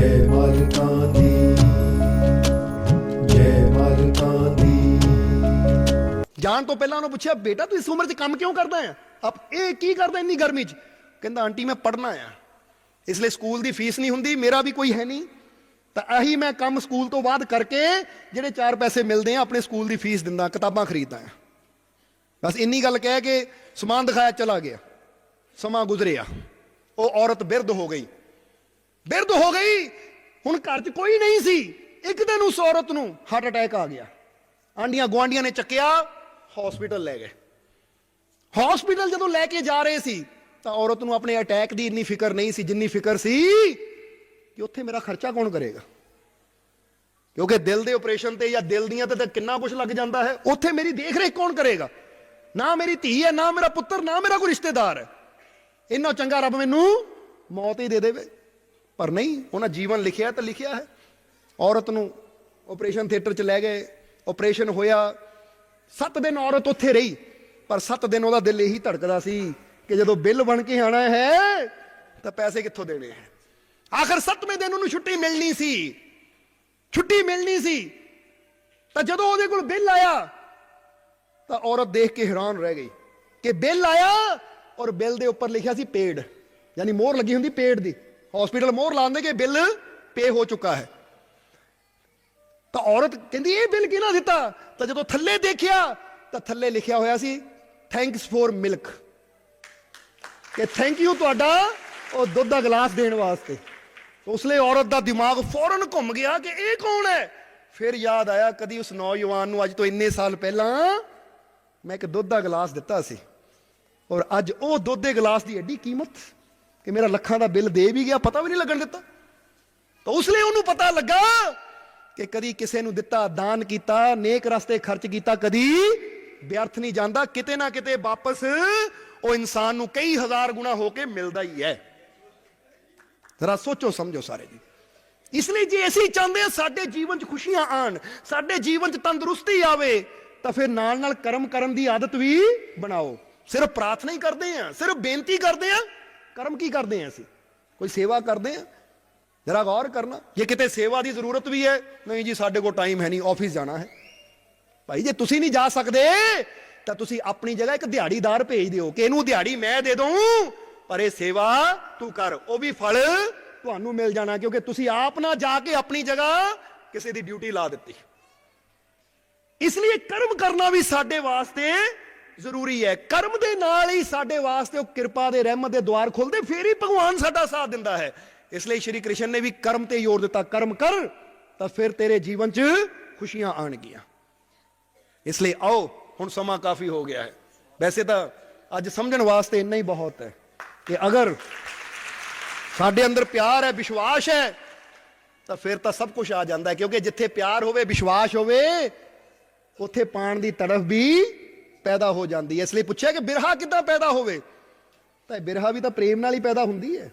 जय मालिकां दी, जय मालिकां दी। ਜਾਣ ਤੋਂ ਪਹਿਲਾਂ ਉਹਨੂੰ ਪੁੱਛਿਆ, ਬੇਟਾ ਤੂੰ ਇਸ ਉਮਰ 'ਚ ਕੰਮ ਕਿਉਂ ਕਰਦਾ ਹੈ? ਆਪ ਇਹ ਕੀ ਕਰਦਾ ਇੰਨੀ ਗਰਮੀ 'ਚ? ਕਹਿੰਦਾ ਆਂਟੀ ਮੈਂ ਪੜ੍ਹਨਾ ਆ, ਇਸ ਲਈ ਸਕੂਲ ਦੀ ਫੀਸ ਨਹੀਂ ਹੁੰਦੀ, ਮੇਰਾ ਵੀ ਕੋਈ ਹੈ ਨਹੀਂ, ਤਾਂ ਆਹੀ ਮੈਂ ਕੰਮ ਸਕੂਲ ਤੋਂ ਬਾਅਦ ਕਰਕੇ ਜਿਹੜੇ 4 ਪੈਸੇ ਮਿਲਦੇ ਆ ਆਪਣੇ ਸਕੂਲ ਦੀ ਫੀਸ ਦਿੰਦਾ, ਕਿਤਾਬਾਂ ਖਰੀਦਦਾ ਆ। ਬਸ ਇੰਨੀ ਗੱਲ ਕਹਿ ਕੇ ਸਮਾਨ ਦਿਖਾਇਆ, ਚਲਾ ਗਿਆ। ਸਮਾਂ ਗੁਜ਼ਰਿਆ, ਉਹ ਔਰਤ ਬਿਰਧ ਹੋ ਗਈ। ਬਿਰਧ ਹੋ ਗਈ, ਹੁਣ ਘਰ 'ਚ ਕੋਈ ਨਹੀਂ ਸੀ। ਇੱਕ ਦਿਨ ਉਸ ਔਰਤ ਨੂੰ ਹਾਰਟ ਅਟੈਕ ਆ ਗਿਆ। ਆਂਡੀਆਂ ਗੁਆਂਢੀਆਂ ਨੇ ਚੱਕਿਆ, ਹਸਪੀਟਲ ਲੈ ਗਏ। ਹਸਪੀਟਲ ਜਦੋਂ ਲੈ ਕੇ ਜਾ ਰਹੇ ਸੀ ਤਾਂ ਔਰਤ ਨੂੰ ਆਪਣੇ ਅਟੈਕ ਦੀ ਇੰਨੀ ਫਿਕਰ ਨਹੀਂ ਸੀ ਜਿੰਨੀ ਫਿਕਰ ਸੀ ਕਿ ਉੱਥੇ ਮੇਰਾ ਖਰਚਾ ਕੌਣ ਕਰੇਗਾ, ਕਿਉਂਕਿ ਦਿਲ ਦੇ ਆਪਰੇਸ਼ਨ ਤੇ ਜਾਂ ਦਿਲ ਦੀਆਂ ਤੇ ਕਿੰਨਾ ਕੁਝ ਲੱਗ ਜਾਂਦਾ ਹੈ। ਉੱਥੇ ਮੇਰੀ ਦੇਖ ਰੇਖ ਕੌਣ ਕਰੇਗਾ? ਨਾ ਮੇਰੀ ਧੀ ਹੈ, ਨਾ ਮੇਰਾ ਪੁੱਤਰ, ਨਾ ਮੇਰਾ ਕੋਈ ਰਿਸ਼ਤੇਦਾਰ ਹੈ। ਇੰਨਾ ਚੰਗਾ ਰੱਬ ਮੈਨੂੰ ਮੌਤ ਹੀ ਦੇ ਦੇਵੇ। ਪਰ ਨਹੀਂ, ਉਹਨਾਂ ਜੀਵਨ ਲਿਖਿਆ ਤਾਂ ਲਿਖਿਆ ਹੈ। ਔਰਤ ਨੂੰ ਆਪਰੇਸ਼ਨ ਥੀਏਟਰ 'ਚ ਲੈ ਗਏ, ਆਪਰੇਸ਼ਨ ਹੋਇਆ। 7 ਦਿਨ ਔਰਤ ਉੱਥੇ ਰਹੀ, ਪਰ 7 ਦਿਨ ਉਹਦਾ ਦਿਲ ਇਹੀ ਧੜਕਦਾ ਸੀ ਕਿ ਜਦੋਂ ਬਿੱਲ ਬਣ ਕੇ ਆਣਾ ਹੈ ਤਾਂ ਪੈਸੇ ਕਿੱਥੋਂ ਦੇਣੇ ਹੈ। ਆਖਰ 7ਵੇਂ ਦਿਨ ਉਹਨੂੰ ਛੁੱਟੀ ਮਿਲਣੀ ਸੀ, ਛੁੱਟੀ ਮਿਲਣੀ ਸੀ। ਤਾਂ ਜਦੋਂ ਉਹਦੇ ਕੋਲ ਬਿੱਲ ਆਇਆ ਤਾਂ ਔਰਤ ਦੇਖ ਕੇ ਹੈਰਾਨ ਰਹਿ ਗਈ ਕਿ ਬਿੱਲ ਆਇਆ ਔਰ ਬਿੱਲ ਦੇ ਉੱਪਰ ਲਿਖਿਆ ਸੀ ਪੇਡ, ਯਾਨੀ ਮੋਹਰ ਲੱਗੀ ਹੁੰਦੀ ਪੇਡ ਦੀ। ਹਸਪੀਟਲ ਮੋਹਰ ਲਾਉਂਦੇ ਕਿ ਬਿੱਲ ਪੇ ਹੋ ਚੁੱਕਾ ਹੈ। ਤਾਂ ਔਰਤ ਕਹਿੰਦੀ ਇਹ ਬਿੱਲ ਕਿਹਨਾਂ ਦਿੱਤਾ? ਤਾਂ ਜਦੋਂ ਥੱਲੇ ਦੇਖਿਆ ਤਾਂ ਥੱਲੇ ਲਿਖਿਆ ਹੋਇਆ ਸੀ ਥੈਂਕਸ ਫॉर ਮਿਲਕ, ਕਿ ਥੈਂਕ ਯੂ ਤੁਹਾਡਾ ਉਹ ਦੁੱਧ ਦਾ ਗਲਾਸ ਦੇਣ ਵਾਸਤੇ। ਉਸ ਲਈ ਔਰਤ ਦਾ ਦਿਮਾਗ ਫੌਰਨ ਘੁੰਮ ਗਿਆ ਕਿ ਇਹ ਕੌਣ ਹੈ। ਫਿਰ ਯਾਦ ਆਇਆ, ਕਦੀ ਉਸ ਨੌਜਵਾਨ ਨੂੰ ਅੱਜ ਤੋਂ ਇੰਨੇ ਸਾਲ ਪਹਿਲਾਂ ਮੈਂ ਇੱਕ ਦੁੱਧ ਦਾ ਗਲਾਸ ਦਿੱਤਾ ਸੀ, ਔਰ ਅੱਜ ਉਹ ਦੁੱਧ ਦੇ ਗਲਾਸ ਦੀ ਐਡੀ ਕੀਮਤ ਕਿ ਮੇਰਾ ਲੱਖਾਂ ਦਾ ਬਿੱਲ ਦੇ ਵੀ ਗਿਆ, ਪਤਾ ਵੀ ਨਹੀਂ ਲੱਗਣ ਦਿੱਤਾ। ਤਾਂ ਉਸ ਲਈ ਉਹਨੂੰ ਪਤਾ ਲੱਗਾ ਕਿ ਕਦੀ ਕਿਸੇ ਨੂੰ ਦਿੱਤਾ, ਦਾਨ ਕੀਤਾ, ਨੇਕ ਰਸਤੇ ਖਰਚ ਕੀਤਾ, ਕਦੀ ਵਿਅਰਥ ਨਹੀਂ ਜਾਂਦਾ। ਕਿਤੇ ਨਾ ਕਿਤੇ ਵਾਪਸ ਉਹ ਇਨਸਾਨ ਨੂੰ ਕਈ ਹਜ਼ਾਰ ਗੁਣਾ ਹੋ ਕੇ ਮਿਲਦਾ ਹੀ ਹੈ। ਜ਼ਰਾ ਸੋਚੋ ਸਮਝੋ ਸਾਰੇ ਜੀ। ਇਸ ਲਈ ਜੇ ਅਸੀਂ ਚਾਹੁੰਦੇ ਹਾਂ ਸਾਡੇ ਜੀਵਨ 'ਚ ਖੁਸ਼ੀਆਂ ਆਣ, ਸਾਡੇ ਜੀਵਨ 'ਚ ਤੰਦਰੁਸਤੀ ਆਵੇ, ਤਾਂ ਫਿਰ ਨਾਲ ਨਾਲ ਕਰਮ ਕਰਨ ਦੀ ਆਦਤ ਵੀ ਬਣਾਓ। ਸਿਰਫ ਪ੍ਰਾਰਥਨਾ ਹੀ ਕਰਦੇ ਹਾਂ, ਸਿਰਫ ਬੇਨਤੀ ਕਰਦੇ ਹਾਂ, ਕਰਮ ਕੀ ਕਰਦੇ ਹਾਂ? ਅਸੀਂ ਕੋਈ ਸੇਵਾ ਕਰਦੇ ਹਾਂ? ਜਰਾ ਗੌਰ ਕਰਨਾ। ਜੇ ਕਿਤੇ ਸੇਵਾ ਦੀ ਜ਼ਰੂਰਤ ਵੀ ਹੈ, ਨਹੀਂ ਜੀ ਸਾਡੇ ਕੋਲ ਟਾਈਮ ਹੈ ਨਹੀਂ, ਆਫਿਸ ਜਾਣਾ ਹੈ। ਭਾਈ ਜੇ ਤੁਸੀਂ ਨਹੀਂ ਜਾ ਸਕਦੇ ਤਾਂ ਤੁਸੀਂ ਆਪਣੀ ਜਗ੍ਹਾ ਇੱਕ ਦਿਹਾੜੀਦਾਰ ਭੇਜ ਦਿਓ ਕਿ ਇਹਨੂੰ ਦਿਹਾੜੀ ਮੈਂ ਦੇ ਦਊਂ, ਪਰ ਇਹ ਸੇਵਾ ਤੂੰ ਕਰ, ਉਹ ਵੀ ਫਲ ਤੁਹਾਨੂੰ ਮਿਲ ਜਾਣਾ, ਕਿਉਂਕਿ ਤੁਸੀਂ ਆਪ ਨਾ ਜਾ ਕੇ ਆਪਣੀ ਜਗ੍ਹਾ ਕਿਸੇ ਦੀ ਡਿਊਟੀ ਲਾ ਦਿੱਤੀ। ਇਸ ਲਈ ਕਰਮ ਕਰਨਾ ਵੀ ਸਾਡੇ ਵਾਸਤੇ ਜ਼ਰੂਰੀ ਹੈ। ਕਰਮ ਦੇ ਨਾਲ ਹੀ ਸਾਡੇ ਵਾਸਤੇ ਉਹ ਕਿਰਪਾ ਦੇ, ਰਹਿਮਤ ਦੇ ਦੁਆਰ ਖੁੱਲਦੇ, ਫੇਰ ਹੀ ਭਗਵਾਨ ਸਾਡਾ ਸਾਥ ਦਿੰਦਾ ਹੈ। ਇਸ ਲਈ ਸ਼੍ਰੀ ਕ੍ਰਿਸ਼ਨ ਨੇ ਵੀ ਕਰਮ ਤੇ ਜ਼ੋਰ ਦਿੱਤਾ, ਕਰਮ ਕਰ ਤਾਂ ਫਿਰ ਤੇਰੇ ਜੀਵਨ 'ਚ ਖੁਸ਼ੀਆਂ ਆਣਗੀਆਂ। ਇਸ ਲਈ ਆਓ, ਹੁਣ ਸਮਾਂ ਕਾਫੀ ਹੋ ਗਿਆ ਹੈ। ਵੈਸੇ ਤਾਂ ਅੱਜ ਸਮਝਣ ਵਾਸਤੇ ਇੰਨਾ ਹੀ ਬਹੁਤ ਹੈ ਕਿ ਅਗਰ ਸਾਡੇ ਅੰਦਰ ਪਿਆਰ ਹੈ, ਵਿਸ਼ਵਾਸ ਹੈ, ਤਾਂ ਫਿਰ ਤਾਂ ਸਭ ਕੁਝ ਆ ਜਾਂਦਾ ਹੈ। ਕਿਉਂਕਿ ਜਿੱਥੇ ਪਿਆਰ ਹੋਵੇ, ਵਿਸ਼ਵਾਸ ਹੋਵੇ, ਉੱਥੇ ਪਾਣ ਦੀ ਤੜਫ ਵੀ ਪੈਦਾ ਹੋ ਜਾਂਦੀ ਹੈ। ਇਸ ਲਈ ਪੁੱਛਿਆ ਕਿ ਬਿਰਹਾ ਕਿੱਦਾਂ ਪੈਦਾ ਹੋਵੇ, ਤਾਂ ਬਿਰਹਾ ਵੀ ਤਾਂ ਪ੍ਰੇਮ ਨਾਲ ਹੀ ਪੈਦਾ ਹੁੰਦੀ ਹੈ।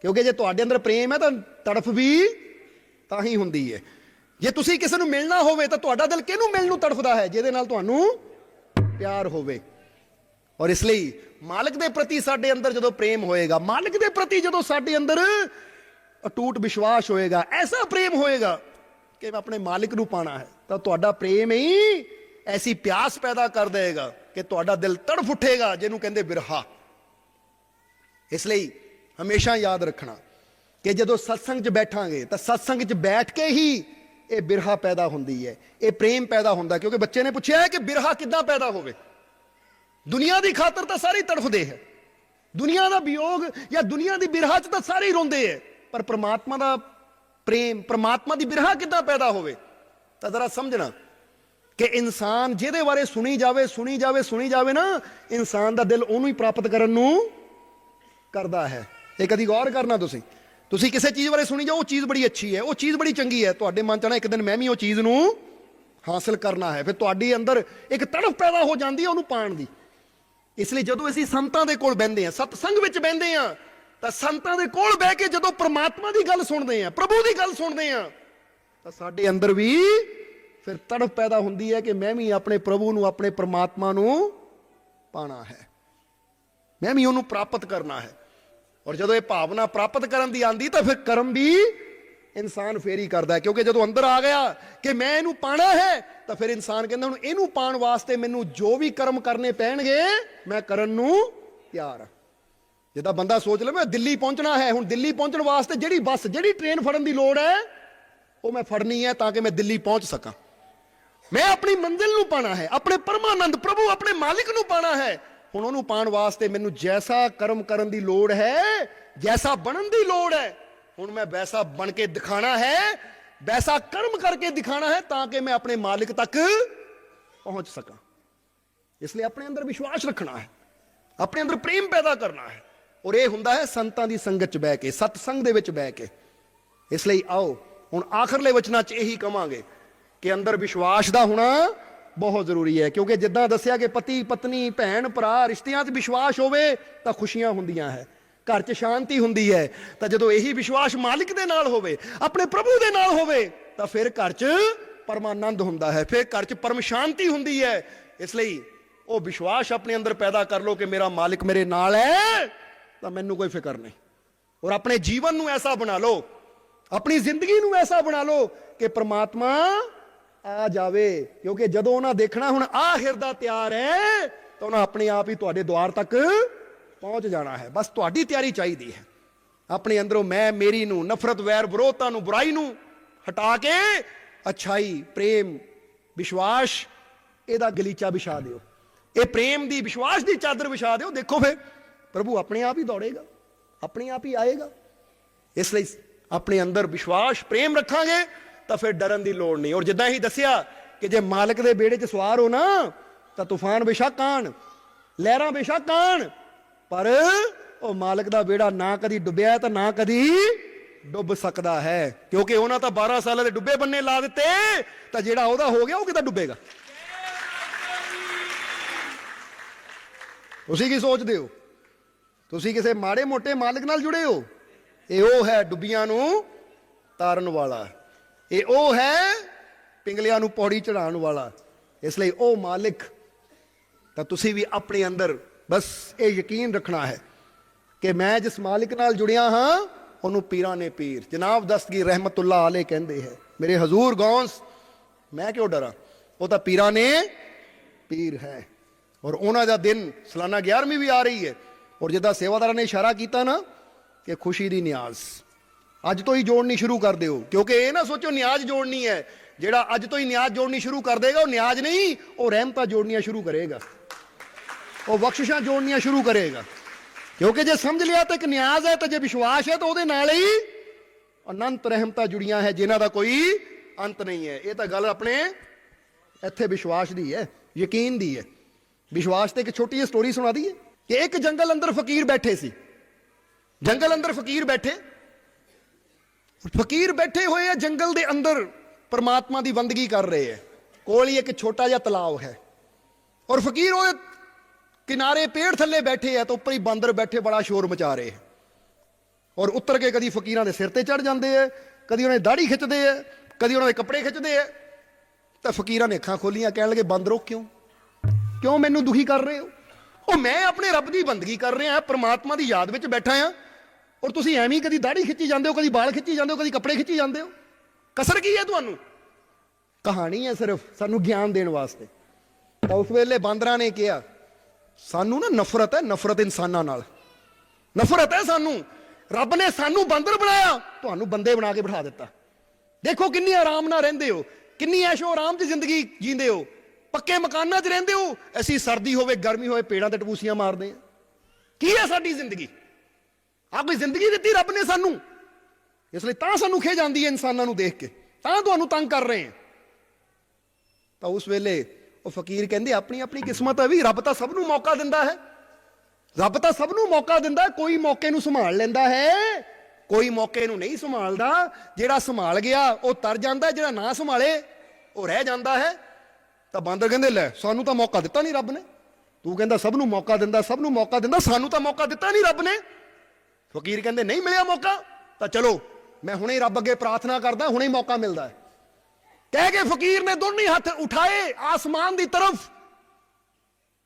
ਕਿਉਂਕਿ ਜੇ ਤੁਹਾਡੇ ਅੰਦਰ ਪ੍ਰੇਮ ਹੈ ਤਾਂ ਤੜਫ ਵੀ ਤਾਂ ਹੀ ਹੁੰਦੀ ਹੈ। ਜੇ ਤੁਸੀਂ ਕਿਸੇ ਨੂੰ ਮਿਲਣਾ ਹੋਵੇ ਤਾਂ ਤੁਹਾਡਾ ਦਿਲ ਕਿਹਨੂੰ ਮਿਲਣ ਨੂੰ ਤੜਫਦਾ ਹੈ? ਜਿਹਦੇ ਨਾਲ ਤੁਹਾਨੂੰ ਪਿਆਰ ਹੋਵੇ। ਔਰ ਇਸ ਲਈ ਮਾਲਕ ਦੇ ਪ੍ਰਤੀ ਸਾਡੇ ਅੰਦਰ ਜਦੋਂ ਪ੍ਰੇਮ ਹੋਏਗਾ, ਮਾਲਕ ਦੇ ਪ੍ਰਤੀ ਜਦੋਂ ਸਾਡੇ ਅੰਦਰ ਅਟੂਟ ਵਿਸ਼ਵਾਸ ਹੋਏਗਾ, ਐਸਾ ਪ੍ਰੇਮ ਹੋਏਗਾ ਕਿ ਮੈਂ ਆਪਣੇ ਮਾਲਿਕ ਨੂੰ ਪਾਣਾ ਹੈ, ਤਾਂ ਤੁਹਾਡਾ ਪ੍ਰੇਮ ਹੀ ਐਸੀ ਪਿਆਸ ਪੈਦਾ ਕਰ ਦੇਗਾ ਕਿ ਤੁਹਾਡਾ ਦਿਲ ਤੜਫ ਉੱਠੇਗਾ, ਜਿਹਨੂੰ ਕਹਿੰਦੇ ਬਿਰਹਾ। ਇਸ ਲਈ ਹਮੇਸ਼ਾ ਯਾਦ ਰੱਖਣਾ ਕਿ ਜਦੋਂ ਸਤਸੰਗ 'ਚ ਬੈਠਾਂਗੇ ਤਾਂ ਸਤਸੰਗ 'ਚ ਬੈਠ ਕੇ ਹੀ ਇਹ ਬਿਰਹਾ ਪੈਦਾ ਹੁੰਦੀ ਹੈ, ਇਹ ਪ੍ਰੇਮ ਪੈਦਾ ਹੁੰਦਾ। ਕਿਉਂਕਿ ਬੱਚੇ ਨੇ ਪੁੱਛਿਆ ਹੈ ਕਿ ਬਿਰਹਾ ਕਿੱਦਾਂ ਪੈਦਾ ਹੋਵੇ। ਦੁਨੀਆ ਦੀ ਖਾਤਰ ਤਾਂ ਸਾਰੇ ਤੜਫਦੇ ਹੈ, ਦੁਨੀਆ ਦਾ ਵਿਯੋਗ ਜਾਂ ਦੁਨੀਆ ਦੀ ਬਿਰਹਾ 'ਚ ਤਾਂ ਸਾਰੇ ਹੀ ਰੋਂਦੇ ਹੈ, ਪਰ ਪ੍ਰਮਾਤਮਾ ਦਾ ਪ੍ਰੇਮ, ਪ੍ਰਮਾਤਮਾ ਦੀ ਬਿਰਹਾ ਕਿੱਦਾਂ ਪੈਦਾ ਹੋਵੇ? ਤਾਂ ਜ਼ਰਾ ਸਮਝਣਾ ਕਿ ਇਨਸਾਨ ਜਿਹਦੇ ਬਾਰੇ ਸੁਣੀ ਜਾਵੇ ਨਾ, ਇਨਸਾਨ ਦਾ ਦਿਲ ਉਹਨੂੰ ਹੀ ਪ੍ਰਾਪਤ ਕਰਨ ਨੂੰ ਕਰਦਾ ਹੈ। ਇਹ ਕਦੀ ਗੌਰ ਕਰਨਾ ਤੁਸੀਂ ਕਿਸੇ ਚੀਜ਼ ਬਾਰੇ ਸੁਣੀ ਜਾਓ, ਉਹ ਚੀਜ਼ ਬੜੀ ਅੱਛੀ ਹੈ, ਉਹ ਚੀਜ਼ ਬੜੀ ਚੰਗੀ ਹੈ, ਤੁਹਾਡੇ ਮਨ 'ਚ ਨਾ ਇੱਕ ਦਿਨ ਮੈਂ ਵੀ ਉਹ ਚੀਜ਼ ਨੂੰ ਹਾਸਲ ਕਰਨਾ ਹੈ। ਫਿਰ ਤੁਹਾਡੇ ਅੰਦਰ ਇੱਕ ਤੜਫ ਪੈਦਾ ਹੋ ਜਾਂਦੀ ਹੈ ਉਹਨੂੰ ਪਾਣ ਦੀ। ਇਸ ਲਈ ਜਦੋਂ ਅਸੀਂ ਸੰਤਾਂ ਦੇ ਕੋਲ ਬਹਿੰਦੇ ਹਾਂ, ਸਤਸੰਗ ਵਿੱਚ ਬਹਿੰਦੇ ਹਾਂ, ਤਾਂ ਸੰਤਾਂ ਦੇ ਕੋਲ ਬਹਿ ਕੇ ਜਦੋਂ ਪ੍ਰਮਾਤਮਾ ਦੀ ਗੱਲ ਸੁਣਦੇ ਹਾਂ, ਪ੍ਰਭੂ ਦੀ ਗੱਲ ਸੁਣਦੇ ਹਾਂ, ਤਾਂ ਸਾਡੇ ਅੰਦਰ ਵੀ ਫਿਰ ਤੜਫ ਪੈਦਾ ਹੁੰਦੀ ਹੈ ਕਿ ਮੈਂ ਵੀ ਆਪਣੇ ਪ੍ਰਭੂ ਨੂੰ, ਆਪਣੇ ਪ੍ਰਮਾਤਮਾ ਨੂੰ ਪਾਣਾ ਹੈ, ਮੈਂ ਵੀ ਉਹਨੂੰ ਪ੍ਰਾਪਤ ਕਰਨਾ ਹੈ। ਔਰ ਜਦੋਂ ਇਹ ਭਾਵਨਾ ਪ੍ਰਾਪਤ ਕਰਨ ਦੀ ਆਂਦੀ ਤਾਂ ਫਿਰ ਕਰਮ ਵੀ ਇਨਸਾਨ ਫੇਰ ਹੀ ਕਰਦਾ, ਕਿਉਂਕਿ ਜਦੋਂ ਅੰਦਰ ਆ ਗਿਆ ਕਿ ਮੈਂ ਇਹਨੂੰ ਪਾਣਾ ਹੈ ਤਾਂ ਫਿਰ ਇਨਸਾਨ ਕਹਿੰਦਾ ਹੁਣ ਇਹਨੂੰ ਪਾਣ ਵਾਸਤੇ ਮੈਨੂੰ ਜੋ ਵੀ ਕਰਮ ਕਰਨੇ ਪੈਣਗੇ ਮੈਂ ਕਰਨ ਨੂੰ ਤਿਆਰ ਹਾਂ। ਜਿੱਦਾਂ ਬੰਦਾ ਸੋਚ ਲਵੇ ਦਿੱਲੀ ਪਹੁੰਚਣਾ ਹੈ, ਹੁਣ ਦਿੱਲੀ ਪਹੁੰਚਣ ਵਾਸਤੇ ਜਿਹੜੀ ਬੱਸ ਜਿਹੜੀ ਟ੍ਰੇਨ ਫੜਨ ਦੀ ਲੋੜ ਹੈ ਉਹ ਮੈਂ ਫੜਨੀ ਹੈ ਤਾਂ ਕਿ ਮੈਂ ਦਿੱਲੀ ਪਹੁੰਚ ਸਕਾਂ। ਮੈਂ ਆਪਣੀ ਮੰਜ਼ਿਲ ਨੂੰ ਪਾਣਾ ਹੈ, ਆਪਣੇ ਪਰਮਾਨੰਦ ਪ੍ਰਭੂ ਆਪਣੇ ਮਾਲਿਕ ਨੂੰ ਪਾਣਾ ਹੈ। ਹੁਣ ਉਹਨੂੰ ਪਾਣ ਵਾਸਤੇ ਮੈਨੂੰ ਜੈਸਾ ਕਰਮ ਕਰਨ ਦੀ ਲੋੜ ਹੈ, ਜੈਸਾ ਬਣਨ ਦੀ ਲੋੜ ਹੈ, ਹੁਣ ਮੈਂ ਵੈਸਾ ਬਣ ਕੇ ਦਿਖਾਣਾ ਹੈ, ਵੈਸਾ ਕਰਮ ਕਰਕੇ ਦਿਖਾਣਾ ਹੈ ਤਾਂ ਕਿ ਮੈਂ ਆਪਣੇ ਮਾਲਿਕ ਤੱਕ ਪਹੁੰਚ ਸਕਾਂ। ਇਸ ਲਈ ਆਪਣੇ ਅੰਦਰ ਵਿਸ਼ਵਾਸ ਰੱਖਣਾ ਹੈ, ਆਪਣੇ ਅੰਦਰ ਪ੍ਰੇਮ ਪੈਦਾ ਕਰਨਾ ਹੈ, ਔਰ ਇਹ ਹੁੰਦਾ ਹੈ ਸੰਤਾਂ ਦੀ ਸੰਗਤ 'ਚ ਬਹਿ ਕੇ, ਸਤਸੰਗ ਦੇ ਵਿੱਚ ਬਹਿ ਕੇ। ਇਸ ਲਈ ਆਓ ਹੁਣ ਆਖਰਲੇ ਵਚਨਾਂ 'ਚ ਇਹੀ ਕਵਾਂਗੇ ਕਿ ਅੰਦਰ ਵਿਸ਼ਵਾਸ ਦਾ ਹੋਣਾ ਬਹੁਤ ਜ਼ਰੂਰੀ ਹੈ, ਕਿਉਂਕਿ ਜਿੱਦਾਂ ਦੱਸਿਆ ਕਿ ਪਤੀ ਪਤਨੀ ਭੈਣ ਭਰਾ ਰਿਸ਼ਤਿਆਂ 'ਚ ਵਿਸ਼ਵਾਸ ਹੋਵੇ ਤਾਂ ਖੁਸ਼ੀਆਂ ਹੁੰਦੀਆਂ ਹੈ, ਘਰ 'ਚ ਸ਼ਾਂਤੀ ਹੁੰਦੀ ਹੈ। ਤਾਂ ਜਦੋਂ ਇਹੀ ਵਿਸ਼ਵਾਸ ਮਾਲਿਕ ਦੇ ਨਾਲ ਹੋਵੇ, ਆਪਣੇ ਪ੍ਰਭੂ ਦੇ ਨਾਲ ਹੋਵੇ, ਤਾਂ ਫਿਰ ਘਰ 'ਚ ਪਰਮਾਨੰਦ ਹੁੰਦਾ ਹੈ, ਫਿਰ ਘਰ 'ਚ ਪਰਮ ਸ਼ਾਂਤੀ ਹੁੰਦੀ ਹੈ। ਇਸ ਲਈ ਉਹ ਵਿਸ਼ਵਾਸ ਆਪਣੇ ਅੰਦਰ ਪੈਦਾ ਕਰ ਲਓ ਕਿ ਮੇਰਾ ਮਾਲਿਕ ਮੇਰੇ ਨਾਲ ਹੈ ਤਾਂ ਮੈਨੂੰ ਕੋਈ ਫਿਕਰ ਨਹੀਂ। ਔਰ ਆਪਣੇ ਜੀਵਨ ਨੂੰ ਐਸਾ ਬਣਾ ਲਓ, ਆਪਣੀ ਜ਼ਿੰਦਗੀ ਨੂੰ ਐਸਾ ਬਣਾ ਲਓ ਕਿ ਪ੍ਰਮਾਤਮਾ ਆ ਜਾਵੇ, ਕਿਉਂਕਿ ਜਦੋਂ ਉਹਨਾਂ ਦੇਖਣਾ ਹੁਣ ਆਹ ਹਿਰਦਾ ਤਿਆਰ ਹੈ ਤਾਂ ਉਹਨਾਂ ਆਪਣੇ ਆਪ ਹੀ ਤੁਹਾਡੇ ਦੁਆਰ ਤੱਕ ਪਹੁੰਚ ਜਾਣਾ ਹੈ। ਬਸ ਤੁਹਾਡੀ ਤਿਆਰੀ ਚਾਹੀਦੀ ਹੈ। ਆਪਣੇ ਅੰਦਰੋਂ ਮੈਂ ਮੇਰੀ ਨੂੰ, ਨਫ਼ਰਤ ਵੈਰ ਵਿਰੋਧਤਾ ਨੂੰ, ਬੁਰਾਈ ਨੂੰ ਹਟਾ ਕੇ ਅੱਛਾਈ ਪ੍ਰੇਮ ਵਿਸ਼ਵਾਸ ਇਹਦਾ ਗਲੀਚਾ ਵਿਛਾ ਦਿਓ, ਇਹ ਪ੍ਰੇਮ ਦੀ ਵਿਸ਼ਵਾਸ ਦੀ ਚਾਦਰ ਵਿਛਾ ਦਿਓ। ਦੇਖੋ ਫਿਰ ਪ੍ਰਭੂ ਆਪਣੇ ਆਪ ਹੀ ਦੌੜੇਗਾ, ਆਪਣੇ ਆਪ ਹੀ ਆਏਗਾ। ਇਸ ਲਈ ਆਪਣੇ ਅੰਦਰ ਵਿਸ਼ਵਾਸ ਪ੍ਰੇਮ ਰੱਖਾਂਗੇ ਤਾਂ ਫਿਰ ਡਰਨ ਦੀ ਲੋੜ ਨਹੀਂ। ਔਰ ਜਿੱਦਾਂ ਹੀ ਦੱਸਿਆ ਕਿ ਜੇ ਮਾਲਕ ਦੇ ਬੇੜੇ 'ਚ ਸਵਾਰ ਹੋ ਨਾ ਤਾਂ ਤੂਫਾਨ ਬੇਸ਼ੱਕ ਆਣ, ਲਹਿਰਾਂ ਬੇਸ਼ੱਕ ਆਣ, ਪਰ ਉਹ ਮਾਲਕ ਦਾ ਬੇੜਾ ਨਾ ਕਦੀ ਡੁੱਬਿਆ ਤਾਂ ਨਾ ਕਦੀ ਡੁੱਬ ਸਕਦਾ ਹੈ, ਕਿਉਂਕਿ ਉਹਨਾਂ ਤਾਂ 12 ਸਾਲਾਂ ਦੇ ਡੁੱਬੇ ਬੰਨੇ ਲਾ ਦਿੱਤੇ, ਤਾਂ ਜਿਹੜਾ ਉਹਦਾ ਹੋ ਗਿਆ ਉਹ ਕਿੱਦਾਂ ਡੁੱਬੇਗਾ। ਤੁਸੀਂ ਕੀ ਸੋਚਦੇ ਹੋ? ਤੁਸੀਂ ਕਿਸੇ ਮਾੜੇ ਮੋਟੇ ਮਾਲਕ ਨਾਲ ਜੁੜੇ ਹੋ? ਇਹ ਉਹ ਹੈ ਡੁੱਬੀਆਂ ਨੂੰ ਤਾਰਨ ਵਾਲਾ, ਇਹ ਉਹ ਹੈ ਪਿੰਗਲਿਆਂ ਨੂੰ ਪੌੜੀ ਚੜਾਉਣ ਵਾਲਾ। ਇਸ ਲਈ ਉਹ ਮਾਲਿਕ, ਤਾਂ ਤੁਸੀਂ ਵੀ ਆਪਣੇ ਅੰਦਰ ਬਸ ਇਹ ਯਕੀਨ ਰੱਖਣਾ ਹੈ ਕਿ ਮੈਂ ਜਿਸ ਮਾਲਿਕ ਨਾਲ ਜੁੜਿਆ ਹਾਂ ਉਹਨੂੰ ਪੀਰਾਂ ਨੇ ਪੀਰ ਜਨਾਬ ਦਸਤਗੀਰ ਰਹਿਮਤੁल्लाह अलैह ਕਹਿੰਦੇ ਹੈ। ਮੇਰੇ ਹਜ਼ੂਰ ਗੌਸ, ਮੈਂ ਕਿਉਂ ਡਰਾਂ, ਉਹ ਤਾਂ ਪੀਰਾਂ ਨੇ ਪੀਰ ਹੈ। ਔਰ ਉਹਨਾਂ ਦਾ ਦਿਨ ਸਾਲਾਨਾ 11ਵੀਂ ਵੀ ਆ ਰਹੀ ਹੈ। ਔਰ ਜਿੱਦਾਂ ਸੇਵਾਦਾਰਾਂ ਨੇ ਇਸ਼ਾਰਾ ਕੀਤਾ ਨਾ ਕਿ ਖੁਸ਼ੀ ਦੀ ਨਿਆਜ਼ ਅੱਜ ਤੋਂ ਹੀ ਜੋੜਨੀ ਸ਼ੁਰੂ ਕਰ ਦਿਓ, ਕਿਉਂਕਿ ਇਹ ਨਾ ਸੋਚੋ ਨਿਆਜ਼ ਜੋੜਨੀ ਹੈ। ਜਿਹੜਾ ਅੱਜ ਤੋਂ ਹੀ ਨਿਆਜ਼ ਜੋੜਨੀ ਸ਼ੁਰੂ ਕਰ ਦੇਗਾ ਉਹ ਨਿਆਜ਼ ਨਹੀਂ, ਉਹ ਰਹਿਮਤਾਂ ਜੋੜਨੀਆਂ ਸ਼ੁਰੂ ਕਰੇਗਾ, ਉਹ ਬਖਸ਼ਿਸ਼ਾਂ ਜੋੜਨੀਆਂ ਸ਼ੁਰੂ ਕਰੇਗਾ। ਕਿਉਂਕਿ ਜੇ ਸਮਝ ਲਿਆ ਤਾਂ ਇੱਕ ਨਿਆਜ਼ ਹੈ, ਤਾਂ ਜੇ ਵਿਸ਼ਵਾਸ ਹੈ ਤਾਂ ਉਹਦੇ ਨਾਲ ਹੀ ਅਨੰਤ ਰਹਿਮਤਾਂ ਜੁੜੀਆਂ ਹੈ ਜਿਨ੍ਹਾਂ ਦਾ ਕੋਈ ਅੰਤ ਨਹੀਂ ਹੈ। ਇਹ ਤਾਂ ਗੱਲ ਆਪਣੇ ਇੱਥੇ ਵਿਸ਼ਵਾਸ ਦੀ ਹੈ, ਯਕੀਨ ਦੀ ਹੈ। ਵਿਸ਼ਵਾਸ ਤੇ ਇੱਕ ਛੋਟੀ ਜਿਹੀ ਸਟੋਰੀ ਸੁਣਾ ਦਈਏ ਕਿ ਇੱਕ ਜੰਗਲ ਅੰਦਰ ਫਕੀਰ ਬੈਠੇ ਸੀ। ਜੰਗਲ ਅੰਦਰ ਫਕੀਰ ਬੈਠੇ, ਫਕੀਰ ਬੈਠੇ ਹੋਏ ਆ ਜੰਗਲ ਦੇ ਅੰਦਰ, ਪਰਮਾਤਮਾ ਦੀ ਬੰਦਗੀ ਕਰ ਰਹੇ ਹੈ। ਕੋਲ ਹੀ ਇੱਕ ਛੋਟਾ ਜਿਹਾ ਤਲਾਬ ਹੈ ਔਰ ਫਕੀਰ ਉਹਦੇ ਕਿਨਾਰੇ ਪੇੜ ਥੱਲੇ ਬੈਠੇ ਆ ਤਾਂ ਉੱਪਰ ਹੀ ਬਾਂਦਰ ਬੈਠੇ ਬੜਾ ਸ਼ੋਰ ਮਚਾ ਰਹੇ ਔਰ ਉੱਤਰ ਕੇ ਕਦੀ ਫਕੀਰਾਂ ਦੇ ਸਿਰ ਤੇ ਚੜ ਜਾਂਦੇ ਆ, ਕਦੀ ਉਹਨਾਂ ਦੀ ਦਾੜੀ ਖਿੱਚਦੇ ਆ, ਕਦੀ ਉਹਨਾਂ ਦੇ ਕੱਪੜੇ ਖਿੱਚਦੇ ਆ। ਤਾਂ ਫਕੀਰਾਂ ਨੇ ਅੱਖਾਂ ਖੋਲੀਆਂ, ਕਹਿਣ ਲੱਗੇ ਬਾਂਦਰੋ ਕਿਉਂ ਮੈਨੂੰ ਦੁਖੀ ਕਰ ਰਹੇ ਹੋ? ਉਹ ਮੈਂ ਆਪਣੇ ਰੱਬ ਦੀ ਬੰਦਗੀ ਕਰ ਰਿਹਾ, ਪਰਮਾਤਮਾ ਦੀ ਯਾਦ ਵਿੱਚ ਬੈਠਾ ਆ, ਔਰ ਤੁਸੀਂ ਐਵੇਂ ਕਦੀ ਦਾੜੀ ਖਿੱਚੀ ਜਾਂਦੇ ਹੋ, ਕਦੀ ਬਾਲ ਖਿੱਚੀ ਜਾਂਦੇ ਹੋ, ਕਦੀ ਕੱਪੜੇ ਖਿੱਚੀ ਜਾਂਦੇ ਹੋ। ਕਸਰ ਕੀ ਹੈ ਤੁਹਾਨੂੰ? ਕਹਾਣੀ ਹੈ ਸਿਰਫ ਸਾਨੂੰ ਗਿਆਨ ਦੇਣ ਵਾਸਤੇ। ਤਾਂ ਉਸ ਵੇਲੇ ਬਾਂਦਰਾਂ ਨੇ ਕਿਹਾ ਸਾਨੂੰ ਨਾ ਨਫ਼ਰਤ ਹੈ, ਨਫ਼ਰਤ ਇਨਸਾਨਾਂ ਨਾਲ ਨਫ਼ਰਤ ਹੈ ਸਾਨੂੰ। ਰੱਬ ਨੇ ਸਾਨੂੰ ਬਾਂਦਰ ਬਣਾਇਆ, ਤੁਹਾਨੂੰ ਬੰਦੇ ਬਣਾ ਕੇ ਬਿਠਾ ਦਿੱਤਾ। ਦੇਖੋ ਕਿੰਨੀ ਆਰਾਮ ਨਾਲ ਰਹਿੰਦੇ ਹੋ, ਕਿੰਨੀ ਐਸ਼ੋ ਆਰਾਮ 'ਚ ਜ਼ਿੰਦਗੀ ਜੀਂਦੇ ਹੋ, ਪੱਕੇ ਮਕਾਨਾਂ 'ਚ ਰਹਿੰਦੇ ਹੋ। ਅਸੀਂ ਸਰਦੀ ਹੋਵੇ ਗਰਮੀ ਹੋਵੇ ਪੇੜਾਂ ਤੇ ਟਪੂਸੀਆਂ ਮਾਰਦੇ ਹਾਂ। ਕੀ ਹੈ ਸਾਡੀ ਜ਼ਿੰਦਗੀ? ਆਹ ਕੋਈ ਜ਼ਿੰਦਗੀ ਦਿੱਤੀ ਰੱਬ ਨੇ ਸਾਨੂੰ? ਇਸ ਲਈ ਤਾਂ ਸਾਨੂੰ ਖਿਝ ਆਉਂਦੀ ਹੈ ਇਨਸਾਨਾਂ ਨੂੰ ਦੇਖ ਕੇ, ਤਾਂ ਤੁਹਾਨੂੰ ਤੰਗ ਕਰ ਰਹੇ ਹਾਂ। ਤਾਂ ਉਸ ਵੇਲੇ ਉਹ ਫਕੀਰ ਕਹਿੰਦੇ ਆਪਣੀ ਆਪਣੀ ਕਿਸਮਤ ਹੈ ਵੀ, ਰੱਬ ਤਾਂ ਸਭ ਨੂੰ ਮੌਕਾ ਦਿੰਦਾ ਹੈ, ਰੱਬ ਤਾਂ ਸਭ ਨੂੰ ਮੌਕਾ ਦਿੰਦਾ। ਕੋਈ ਮੌਕੇ ਨੂੰ ਸੰਭਾਲ ਲੈਂਦਾ ਹੈ, ਕੋਈ ਮੌਕੇ ਨੂੰ ਨਹੀਂ ਸੰਭਾਲਦਾ। ਜਿਹੜਾ ਸੰਭਾਲ ਗਿਆ ਉਹ ਤਰ ਜਾਂਦਾ, ਜਿਹੜਾ ਨਾ ਸੰਭਾਲੇ ਉਹ ਰਹਿ ਜਾਂਦਾ ਹੈ। ਤਾਂ ਬਾਂਦਰ ਕਹਿੰਦੇ ਲੈ ਸਾਨੂੰ ਤਾਂ ਮੌਕਾ ਦਿੱਤਾ ਨਹੀਂ ਰੱਬ ਨੇ, ਤੂੰ ਕਹਿੰਦਾ ਸਭ ਨੂੰ ਮੌਕਾ ਦਿੰਦਾ, ਸਭ ਨੂੰ ਮੌਕਾ ਦਿੰਦਾ, ਸਾਨੂੰ ਤਾਂ ਮੌਕਾ ਦਿੱਤਾ ਨਹੀਂ ਰੱਬ ਨੇ। ਫਕੀਰ ਕਹਿੰਦੇ ਨਹੀਂ ਮਿਲਿਆ ਮੌਕਾ ਤਾਂ ਚਲੋ ਮੈਂ ਹੁਣੇ ਰੱਬ ਅੱਗੇ ਪ੍ਰਾਰਥਨਾ ਕਰਦਾ, ਹੁਣੇ ਮੌਕਾ ਮਿਲਦਾ ਹੈ। ਕਹਿ ਕੇ ਫਕੀਰ ਨੇ ਦੋਨੇ ਹੱਥ ਉਠਾਏ ਆਸਮਾਨ ਦੀ ਤਰਫ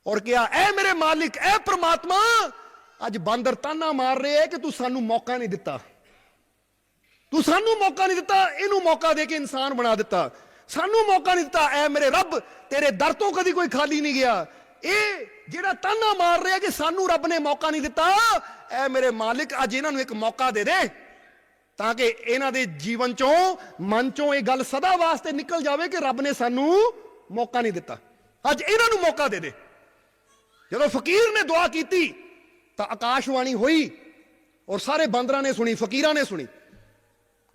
ਔਰ ਕਿਹਾ ਐ ਮੇਰੇ ਮਾਲਿਕ, ਐ ਪ੍ਰਮਾਤਮਾ, ਅੱਜ ਬਾਂਦਰ ਤਾਨਾ ਮਾਰ ਰਹੇ ਕਿ ਤੂੰ ਸਾਨੂੰ ਮੌਕਾ ਨਹੀਂ ਦਿੱਤਾ, ਤੂੰ ਸਾਨੂੰ ਮੌਕਾ ਨਹੀਂ ਦਿੱਤਾ, ਇਹਨੂੰ ਮੌਕਾ ਦੇ ਕੇ ਇਨਸਾਨ ਬਣਾ ਦਿੱਤਾ। ਸਾਨੂੰ ਮੌਕਾ ਨਹੀਂ ਦਿੱਤਾ। ਐ ਮੇਰੇ ਰੱਬ, ਤੇਰੇ ਦਰ ਤੋਂ ਕਦੀ ਕੋਈ ਖਾਲੀ ਨਹੀਂ ਗਿਆ। ਇਹ ਜਿਹੜਾ ਤਾਨਾ ਮਾਰ ਰਿਹਾ ਕਿ ਸਾਨੂੰ ਰੱਬ ਨੇ ਮੌਕਾ ਨਹੀਂ ਦਿੱਤਾ, ਐ ਮੇਰੇ ਮਾਲਿਕ ਅੱਜ ਇਹਨਾਂ ਨੂੰ ਇੱਕ ਮੌਕਾ ਦੇ ਦੇ, ਤਾਂ ਕਿ ਇਹਨਾਂ ਦੇ ਜੀਵਨ ਚੋਂ, ਮਨ ਚੋਂ ਇਹ ਗੱਲ ਸਦਾ ਵਾਸਤੇ ਨਿਕਲ ਜਾਵੇ ਕਿ ਰੱਬ ਨੇ ਸਾਨੂੰ ਮੌਕਾ ਨਹੀਂ ਦਿੱਤਾ। ਅੱਜ ਇਹਨਾਂ ਨੂੰ ਮੌਕਾ ਦੇ ਦੇ। ਜਦੋਂ ਫਕੀਰ ਨੇ ਦੁਆ ਕੀਤੀ ਤਾਂ ਆਕਾਸ਼ਵਾਣੀ ਹੋਈ ਔਰ ਸਾਰੇ ਬਾਂਦਰਾਂ ਨੇ ਸੁਣੀ, ਫਕੀਰਾਂ ਨੇ ਸੁਣੀ।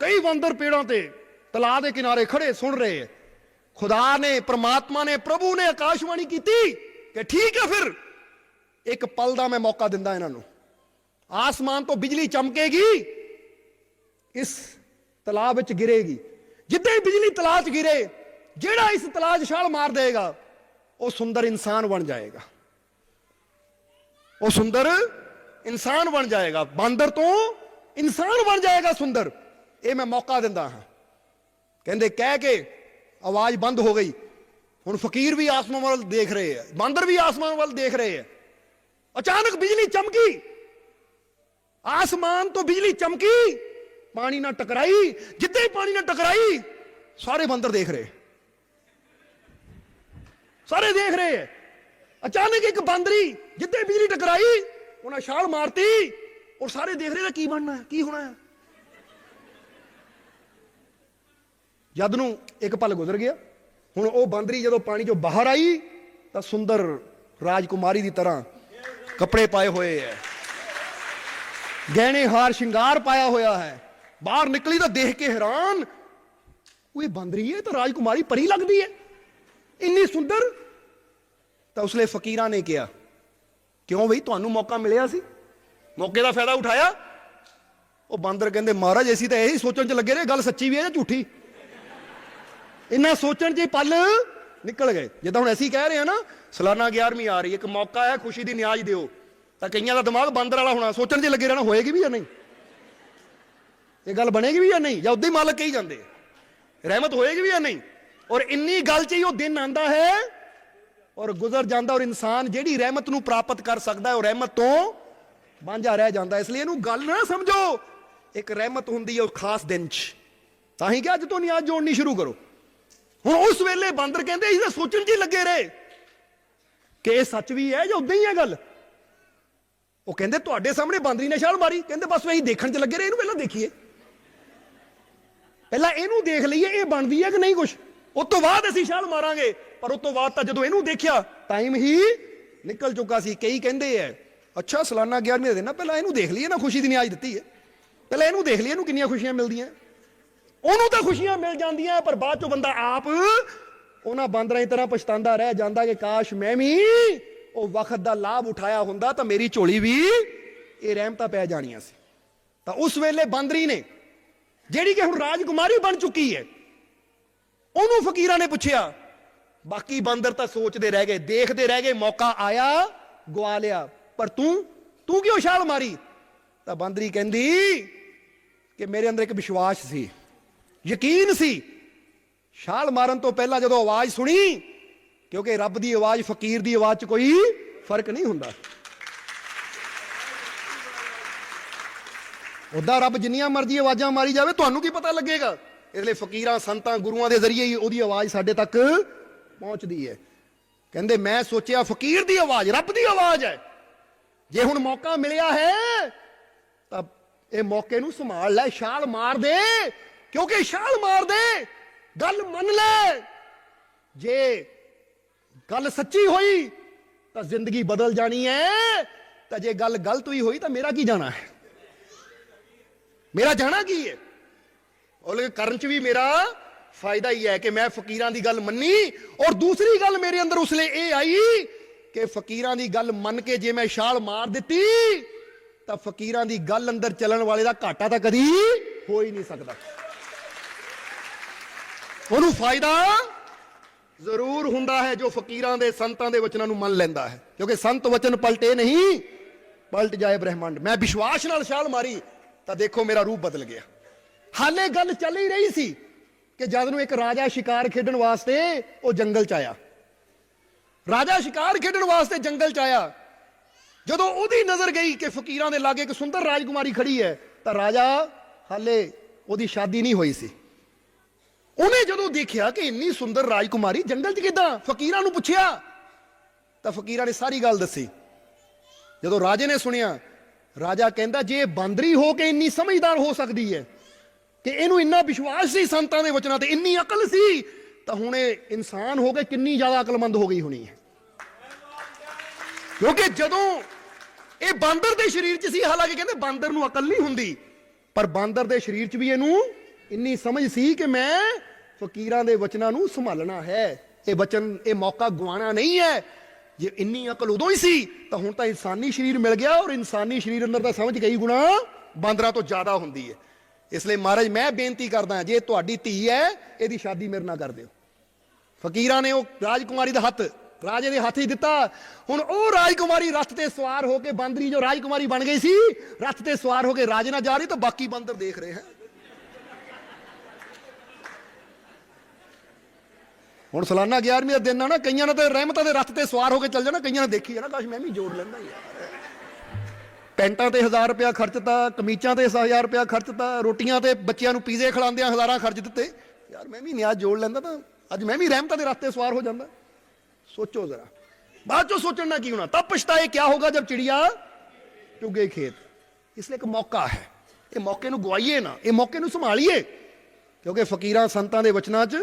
ਕਈ ਬਾਂਦਰ ਪੇੜਾਂ ਤੇ ਤਲਾਅ ਦੇ ਕਿਨਾਰੇ ਖੜੇ ਸੁਣ ਰਹੇ ਹੈ। ਖੁਦਾ ਨੇ, ਪ੍ਰਮਾਤਮਾ ਨੇ, ਪ੍ਰਭੂ ਨੇ ਆਕਾਸ਼ਵਾਣੀ ਕੀਤੀ ਕਿ ਠੀਕ ਹੈ, ਫਿਰ ਇੱਕ ਪਲ ਦਾ ਮੈਂ ਮੌਕਾ ਦਿੰਦਾ ਇਹਨਾਂ ਨੂੰ। ਆਸਮਾਨ ਤੋਂ ਬਿਜਲੀ ਚਮਕੇਗੀ, ਇਸ ਤਲਾਅ ਵਿੱਚ ਗਿਰੇਗੀ। ਜਿੱਦਾਂ ਹੀ ਬਿਜਲੀ ਤਲਾਅ 'ਚ ਗਿਰੇ, ਜਿਹੜਾ ਇਸ ਤਲਾਅ 'ਚ ਛਾਲ ਮਾਰ ਦੇਗਾ ਉਹ ਸੁੰਦਰ ਇਨਸਾਨ ਬਣ ਜਾਏਗਾ। ਉਹ ਸੁੰਦਰ ਇਨਸਾਨ ਬਣ ਜਾਏਗਾ। ਬਾਂਦਰ ਤੋਂ ਇਨਸਾਨ ਬਣ ਜਾਏਗਾ ਸੁੰਦਰ। ਇਹ ਮੈਂ ਮੌਕਾ ਦਿੰਦਾ ਹਾਂ। ਕਹਿੰਦੇ ਕਹਿ ਕੇ ਆਵਾਜ਼ ਬੰਦ ਹੋ ਗਈ। ਹੁਣ ਫਕੀਰ ਵੀ ਆਸਮਾਨ ਵੱਲ ਦੇਖ ਰਹੇ ਹੈ, ਬਾਂਦਰ ਵੀ ਆਸਮਾਨ ਵੱਲ ਦੇਖ ਰਹੇ ਹੈ। ਅਚਾਨਕ ਬਿਜਲੀ ਚਮਕੀ, ਆਸਮਾਨ ਤੋਂ ਬਿਜਲੀ ਚਮਕੀ, ਪਾਣੀ ਨਾਲ ਟਕਰਾਈ। ਜਿੱਦਾਂ ਹੀ ਪਾਣੀ ਨਾਲ ਟਕਰਾਈ, ਸਾਰੇ ਬਾਂਦਰ ਦੇਖ ਰਹੇ, ਸਾਰੇ ਦੇਖ ਰਹੇ ਹੈ। ਅਚਾਨਕ ਇੱਕ ਬਾਂਦਰੀ, ਜਿੱਦਾਂ ਹੀ ਬਿਜਲੀ ਟਕਰਾਈ, ਉਹਨਾਂ ਛਾਲ ਮਾਰਤੀ ਔਰ ਸਾਰੇ ਦੇਖ ਰਹੇ ਨੇ ਕੀ ਬਣਨਾ ਹੈ, ਕੀ ਹੋਣਾ ਹੈ। ਜਦ ਨੂੰ ਇੱਕ ਪਲ ਗੁਜ਼ਰ ਗਿਆ। ਹੁਣ ਉਹ ਬਾਂਦਰੀ ਜਦੋਂ ਪਾਣੀ ਚੋਂ ਬਾਹਰ ਆਈ ਤਾਂ ਸੁੰਦਰ ਰਾਜਕੁਮਾਰੀ ਦੀ ਤਰ੍ਹਾਂ ਕੱਪੜੇ ਪਾਏ ਹੋਏ ਹੈ, ਗਹਿਣੇ ਹਾਰ ਸ਼ਿੰਗਾਰ ਪਾਇਆ ਹੋਇਆ ਹੈ। ਬਾਹਰ ਨਿਕਲੀ ਤਾਂ ਦੇਖ ਕੇ ਹੈਰਾਨ, ਉਹ ਇਹ ਬਾਂਦਰੀ ਹੈ ਤਾਂ ਰਾਜਕੁਮਾਰੀ ਪਰੀ ਲੱਗਦੀ ਹੈ, ਇੰਨੀ ਸੁੰਦਰ। ਤਾਂ ਉਸਲੇ ਫਕੀਰਾਂ ਨੇ ਕਿਹਾ, ਕਿਉਂ ਬਈ, ਤੁਹਾਨੂੰ ਮੌਕਾ ਮਿਲਿਆ ਸੀ, ਮੌਕੇ ਦਾ ਫਾਇਦਾ ਉਠਾਇਆ? ਉਹ ਬਾਂਦਰ ਕਹਿੰਦੇ, ਮਹਾਰਾਜ ਅਸੀਂ ਤਾਂ ਇਹੀ ਸੋਚਣ 'ਚ ਲੱਗੇ ਰਹੇ, ਗੱਲ ਸੱਚੀ ਵੀ ਹੈ ਜਾਂ ਝੂਠੀ। ਇੰਨਾ ਸੋਚਣ 'ਚ ਹੀ ਪਲ ਨਿਕਲ ਗਏ। ਜਿੱਦਾਂ ਹੁਣ ਅਸੀਂ ਕਹਿ ਰਹੇ ਹਾਂ ਨਾ, ਸਾਲਾਨਾ 11ਵੀਂ ਆ ਰਹੀ, ਇੱਕ ਮੌਕਾ ਹੈ, ਖੁਸ਼ੀ ਦੀ ਨਿਆਜ਼ ਦਿਓ। ਤਾਂ ਕਈਆਂ ਦਾ ਦਿਮਾਗ ਬਾਂਦਰ ਵਾਲਾ ਹੋਣਾ, ਸੋਚਣ 'ਚ ਲੱਗੇ ਰਹਿਣਾ, ਹੋਏਗੀ ਵੀ ਜਾਂ ਨਹੀਂ, ਇਹ ਗੱਲ ਬਣੇਗੀ ਵੀ ਜਾਂ ਨਹੀਂ, ਜਾਂ ਉਦਾਂ ਹੀ ਮਾਲਕ ਕਹੀ ਜਾਂਦੇ, ਰਹਿਮਤ ਹੋਏਗੀ ਵੀ ਜਾਂ ਨਹੀਂ। ਔਰ ਇੰਨੀ ਗੱਲ 'ਚ ਹੀ ਉਹ ਦਿਨ ਆਂਦਾ ਹੈ ਔਰ ਗੁਜ਼ਰ ਜਾਂਦਾ, ਔਰ ਇਨਸਾਨ ਜਿਹੜੀ ਰਹਿਮਤ ਨੂੰ ਪ੍ਰਾਪਤ ਕਰ ਸਕਦਾ ਹੈ ਉਹ ਰਹਿਮਤ ਤੋਂ ਵਾਂਝਾ ਰਹਿ ਜਾਂਦਾ। ਇਸ ਲਈ ਇਹਨੂੰ ਗੱਲ ਨਾ ਸਮਝੋ, ਇੱਕ ਰਹਿਮਤ ਹੁੰਦੀ ਹੈ ਉਹ ਖਾਸ ਦਿਨ 'ਚ। ਤਾਂ ਹੀ ਕਿ ਅੱਜ ਤੋਂ ਨਿਆਜ਼ ਜੋੜਨੀ ਸ਼ੁਰੂ ਕਰੋ। ਹੁਣ ਉਸ ਵੇਲੇ ਬਾਂਦਰ ਕਹਿੰਦੇ ਅਸੀਂ ਤਾਂ ਸੋਚਣ 'ਚ ਹੀ ਲੱਗੇ ਰਹੇ ਕਿ ਇਹ ਸੱਚ ਵੀ ਹੈ ਜਾਂ ਉਦਾਂ ਹੀ ਹੈ ਗੱਲ। ਉਹ ਕਹਿੰਦੇ ਤੁਹਾਡੇ ਸਾਹਮਣੇ ਬਾਂਦਰੀ ਨੇ ਛਾਲ ਮਾਰੀ, ਕਹਿੰਦੇ ਬਸ ਅਸੀਂ ਦੇਖਣ 'ਚ ਲੱਗੇ ਰਹੇ, ਇਹਨੂੰ ਪਹਿਲਾਂ ਦੇਖੀਏ, ਪਹਿਲਾਂ ਇਹਨੂੰ ਦੇਖ ਲਈਏ ਇਹ ਬਣਦੀ ਹੈ ਕਿ ਨਹੀਂ ਕੁਛ, ਉਸ ਤੋਂ ਬਾਅਦ ਅਸੀਂ ਛਾਲ ਮਾਰਾਂਗੇ। ਪਰ ਉਸ ਤੋਂ ਬਾਅਦ ਤਾਂ ਜਦੋਂ ਇਹਨੂੰ ਦੇਖਿਆ ਟਾਈਮ ਹੀ ਨਿਕਲ ਚੁੱਕਾ ਸੀ। ਕਈ ਕਹਿੰਦੇ ਹੈ ਅੱਛਾ ਸਾਲਾਨਾ 11ਵੀਂ ਦਾ ਦਿਨ, ਪਹਿਲਾਂ ਇਹਨੂੰ ਦੇਖ ਲਈਏ ਨਾ, ਖੁਸ਼ੀ ਦੀ ਨਿਆਜ਼ ਦਿੱਤੀ ਹੈ, ਪਹਿਲਾਂ ਇਹਨੂੰ ਦੇਖ ਲਈਏ, ਇਹਨੂੰ ਕਿੰਨੀਆਂ ਖੁਸ਼ੀਆਂ ਮਿਲਦੀਆਂ। ਉਹਨੂੰ ਤਾਂ ਖੁਸ਼ੀਆਂ ਮਿਲ ਜਾਂਦੀਆਂ, ਪਰ ਬਾਅਦ ਚੋਂ ਬੰਦਾ ਆਪ ਉਹਨਾਂ ਬਾਂਦਰਾਂ ਦੀ ਤਰ੍ਹਾਂ ਪਛਤਾਉਂਦਾ ਰਹਿ ਜਾਂਦਾ ਕਿ ਕਾਸ਼ ਮੈਂ ਵੀ ਉਹ ਵਕਤ ਦਾ ਲਾਭ ਉਠਾਇਆ ਹੁੰਦਾ ਤਾਂ ਮੇਰੀ ਝੋਲੀ ਵੀ ਇਹ ਰਹਿਮਤਾਂ ਪੈ ਜਾਣੀਆਂ ਸੀ। ਤਾਂ ਉਸ ਵੇਲੇ ਬਾਂਦਰੀ ਨੇ, ਜਿਹੜੀ ਕਿ ਹੁਣ ਰਾਜਕੁਮਾਰੀ ਬਣ ਚੁੱਕੀ ਹੈ, ਉਹਨੂੰ ਫਕੀਰਾਂ ਨੇ ਪੁੱਛਿਆ। ਬਾਕੀ ਬਾਂਦਰ ਤਾਂ ਸੋਚਦੇ ਰਹਿ ਗਏ, ਦੇਖਦੇ ਰਹਿ ਗਏ, ਮੌਕਾ ਆਇਆ ਗਵਾ ਲਿਆ। ਪਰ ਤੂੰ ਕਿਉਂ ਛਾਲ ਮਾਰੀ? ਤਾਂ ਬਾਂਦਰੀ ਕਹਿੰਦੀ ਕਿ ਮੇਰੇ ਅੰਦਰ ਇੱਕ ਵਿਸ਼ਵਾਸ ਸੀ, ਯਕੀਨ ਸੀ। ਛਾਲ ਮਾਰਨ ਤੋਂ ਪਹਿਲਾਂ ਜਦੋਂ ਆਵਾਜ਼ ਸੁਣੀ, ਕਿਉਂਕਿ ਰੱਬ ਦੀ ਆਵਾਜ਼ ਫਕੀਰ ਦੀ ਆਵਾਜ਼ 'ਚ ਕੋਈ ਫਰਕ ਨਹੀਂ ਹੁੰਦਾ। ਉਦਾਂ ਰੱਬ ਜਿੰਨੀਆਂ ਮਰਜ਼ੀ ਆਵਾਜ਼ਾਂ ਮਾਰੀ ਜਾਵੇ, ਤੁਹਾਨੂੰ ਕੀ ਪਤਾ ਲੱਗੇਗਾ। ਇਸ ਲਈ ਫਕੀਰਾਂ, ਸੰਤਾਂ, ਗੁਰੂਆਂ ਦੇ ਜ਼ਰੀਏ ਹੀ ਉਹਦੀ ਆਵਾਜ਼ ਸਾਡੇ ਤੱਕ ਪਹੁੰਚਦੀ ਹੈ। ਕਹਿੰਦੇ ਮੈਂ ਸੋਚਿਆ ਫਕੀਰ ਦੀ ਆਵਾਜ਼ ਰੱਬ ਦੀ ਆਵਾਜ਼ ਹੈ, ਜੇ ਹੁਣ ਮੌਕਾ ਮਿਲਿਆ ਹੈ ਤਾਂ ਇਹ ਮੌਕੇ ਨੂੰ ਸੰਭਾਲ ਲੈ, ਛਾਲ ਮਾਰ ਦੇ, ਕਿਉਂਕਿ ਛਾਲ ਮਾਰ ਦੇ, ਗੱਲ ਮੰਨ ਲੈ। ਜੇ ਗੱਲ ਸੱਚੀ ਹੋਈ ਤਾਂ ਜ਼ਿੰਦਗੀ ਬਦਲ ਜਾਣੀ ਹੈ, ਤਾਂ ਜੇ ਗੱਲ ਗਲਤ ਹੋਈ ਤਾਂ ਮੇਰਾ ਕੀ ਜਾਣਾ ਹੈ, ਮੇਰਾ ਜਾਣਾ ਕੀ ਹੈ। ਉਹ ਕਰਨ 'ਚ ਵੀ ਮੇਰਾ ਫਾਇਦਾ ਹੀ ਹੈ ਕਿ ਮੈਂ ਫਕੀਰਾਂ ਦੀ ਗੱਲ ਮੰਨੀ। ਔਰ ਦੂਸਰੀ ਗੱਲ ਮੇਰੇ ਅੰਦਰ ਉਸ ਲਈ ਇਹ ਆਈ ਕਿ ਫਕੀਰਾਂ ਦੀ ਗੱਲ ਮੰਨ ਕੇ ਜੇ ਮੈਂ ਛਾਲ ਮਾਰ ਦਿੱਤੀ ਤਾਂ ਫਕੀਰਾਂ ਦੀ ਗੱਲ ਅੰਦਰ ਚੱਲਣ ਵਾਲੇ ਦਾ ਘਾਟਾ ਤਾਂ ਕਦੀ ਹੋ ਹੀ ਨਹੀਂ ਸਕਦਾ। ਉਹਨੂੰ ਫਾਇਦਾ ਜ਼ਰੂਰ ਹੁੰਦਾ ਹੈ ਜੋ ਫਕੀਰਾਂ ਦੇ, ਸੰਤਾਂ ਦੇ ਵਚਨਾਂ ਨੂੰ ਮੰਨ ਲੈਂਦਾ ਹੈ, ਕਿਉਂਕਿ ਸੰਤ ਵਚਨ ਪਲਟੇ ਨਹੀਂ, ਪਲਟ ਜਾਏ ਬ੍ਰਹਿਮੰਡ। ਮੈਂ ਵਿਸ਼ਵਾਸ ਨਾਲ ਛਾਲ ਮਾਰੀ ਤਾਂ ਦੇਖੋ ਮੇਰਾ ਰੂਪ ਬਦਲ ਗਿਆ। ਹਾਲੇ ਗੱਲ ਚੱਲ ਹੀ ਰਹੀ ਸੀ ਕਿ ਜਦ ਨੂੰ ਇੱਕ ਰਾਜਾ ਸ਼ਿਕਾਰ ਖੇਡਣ ਵਾਸਤੇ ਉਹ ਜੰਗਲ 'ਚ ਆਇਆ। ਰਾਜਾ ਸ਼ਿਕਾਰ ਖੇਡਣ ਵਾਸਤੇ ਜੰਗਲ 'ਚ ਆਇਆ। ਜਦੋਂ ਉਹਦੀ ਨਜ਼ਰ ਗਈ ਕਿ ਫਕੀਰਾਂ ਦੇ ਲਾਗੇ ਇੱਕ ਸੁੰਦਰ ਰਾਜਕੁਮਾਰੀ ਖੜੀ ਹੈ, ਤਾਂ ਰਾਜਾ ਹਾਲੇ ਉਹਦੀ ਸ਼ਾਦੀ ਨਹੀਂ ਹੋਈ ਸੀ। ਉਹਨੇ ਜਦੋਂ ਦੇਖਿਆ ਕਿ ਇੰਨੀ ਸੁੰਦਰ ਰਾਜਕੁਮਾਰੀ ਜੰਗਲ 'ਚ ਕਿੱਦਾਂ, ਫਕੀਰਾਂ ਨੂੰ ਪੁੱਛਿਆ ਤਾਂ ਫਕੀਰਾਂ ਨੇ ਸਾਰੀ ਗੱਲ ਦੱਸੀ। ਜਦੋਂ ਰਾਜੇ ਨੇ ਸੁਣਿਆ, ਰਾਜਾ ਕਹਿੰਦਾ ਜੇ ਇਹ ਬਾਂਦਰੀ ਹੋ ਕੇ ਇੰਨੀ ਸਮਝਦਾਰ ਹੋ ਸਕਦੀ ਹੈ, ਕਿ ਇਹਨੂੰ ਇੰਨਾ ਵਿਸ਼ਵਾਸ ਸੀ ਸੰਤਾਂ ਦੇ ਵਚਨਾਂ ਤੇ, ਇੰਨੀ ਅਕਲ ਸੀ, ਤਾਂ ਹੁਣ ਇਹ ਇਨਸਾਨ ਹੋ ਕੇ ਕਿੰਨੀ ਜ਼ਿਆਦਾ ਅਕਲਮੰਦ ਹੋ ਗਈ ਹੋਣੀ ਹੈ। ਕਿਉਂਕਿ ਜਦੋਂ ਇਹ ਬਾਂਦਰ ਦੇ ਸਰੀਰ 'ਚ ਸੀ, ਹਾਲਾਂਕਿ ਕਹਿੰਦੇ ਬਾਂਦਰ ਨੂੰ ਅਕਲ ਨਹੀਂ ਹੁੰਦੀ, ਪਰ ਬਾਂਦਰ ਦੇ ਸਰੀਰ 'ਚ ਵੀ ਇਹਨੂੰ ਇੰਨੀ ਸਮਝ ਸੀ ਕਿ ਮੈਂ ਫਕੀਰਾਂ ਦੇ ਵਚਨਾਂ ਨੂੰ ਸੰਭਾਲਣਾ ਹੈ, ਇਹ ਵਚਨ, ਇਹ ਮੌਕਾ ਗਵਾਉਣਾ ਨਹੀਂ ਹੈ। ਜੇ ਇੰਨੀ ਅਕਲ ਉਦੋਂ ਹੀ ਸੀ ਤਾਂ ਹੁਣ ਤਾਂ ਇਨਸਾਨੀ ਸਰੀਰ ਮਿਲ ਗਿਆ, ਔਰ ਇਨਸਾਨੀ ਸਰੀਰ ਅੰਦਰ ਤਾਂ ਸਮਝ ਕਈ ਗੁਣਾ ਬਾਂਦਰਾਂ ਤੋਂ ਜ਼ਿਆਦਾ ਹੁੰਦੀ ਹੈ। ਇਸ ਲਈ ਮਹਾਰਾਜ ਮੈਂ ਬੇਨਤੀ ਕਰਦਾ, ਜੇ ਤੁਹਾਡੀ ਧੀ ਹੈ ਇਹਦੀ ਸ਼ਾਦੀ ਮੇਰੇ ਨਾਲ ਕਰ ਦਿਓ। ਫਕੀਰਾਂ ਨੇ ਉਹ ਰਾਜਕੁਮਾਰੀ ਦਾ ਹੱਥ ਰਾਜੇ ਦੇ ਹੱਥ 'ਚ ਦਿੱਤਾ। ਹੁਣ ਉਹ ਰਾਜਕੁਮਾਰੀ ਰੱਥ ਤੇ ਸਵਾਰ ਹੋ ਕੇ, ਬਾਂਦਰੀ ਜੋ ਰਾਜਕੁਮਾਰੀ ਬਣ ਗਈ ਸੀ, ਰੱਥ ਤੇ ਸਵਾਰ ਹੋ ਕੇ ਰਾਜੇ ਨਾਲ ਜਾ ਰਹੀ, ਤਾਂ ਬਾਕੀ ਬਾਂਦਰ ਦੇਖ ਰਹੇ ਹਨ। ਹੁਣ ਸਾਲਾਨਾ 11ਵੀਂ ਦਾ ਦਿਨ ਆ ਨਾ, ਕਈਆਂ ਨੇ ਤੇ ਰਹਿਮਤਾਂ ਦੇ ਰੱਥ ਤੇ ਸਵਾਰ ਹੋ ਕੇ ਚੱਲ ਜਾਣਾ, ਕਈਆਂ ਨੇ ਦੇਖੀ ਜਾਣਾ ਕਾਸ਼ ਮੈਂ ਵੀ ਜੋੜ ਲੈਂਦਾ ਯਾਰ। ਪੈਂਟਾਂ ਤੇ 1000 ਰੁਪਇਆ ਖਰਚਤਾ, ਕਮੀਜ਼ਾਂ ਤੇ 1000 ਰੁਪਇਆ ਖਰਚਤਾ, ਰੋਟੀਆਂ ਤੇ ਬੱਚਿਆਂ ਨੂੰ ਪੀਜ਼ੇ ਖਿਲਾਉਂਦਿਆਂ ਹਜ਼ਾਰਾਂ ਖਰਚ ਦਿੱਤੇ। ਯਾਰ ਮੈਂ ਵੀ ਨਿਆਜ਼ ਜੋੜ ਲੈਂਦਾ ਤਾਂ ਅੱਜ ਮੈਂ ਵੀ ਰਹਿਮਤਾਂ ਦੇ ਰੱਥ ਤੇ ਸਵਾਰ ਹੋ ਜਾਂਦਾ। सोचो जरा, बाद चो सोचना की होना, तब पछताए क्या होगा जब चिड़िया चुगे खेत। इसलिए एक मौका है, ये मौके नूं गवाइए ना, ये मौके नूं संभालिए, क्योंकि फकीरां संतां दे वचनां च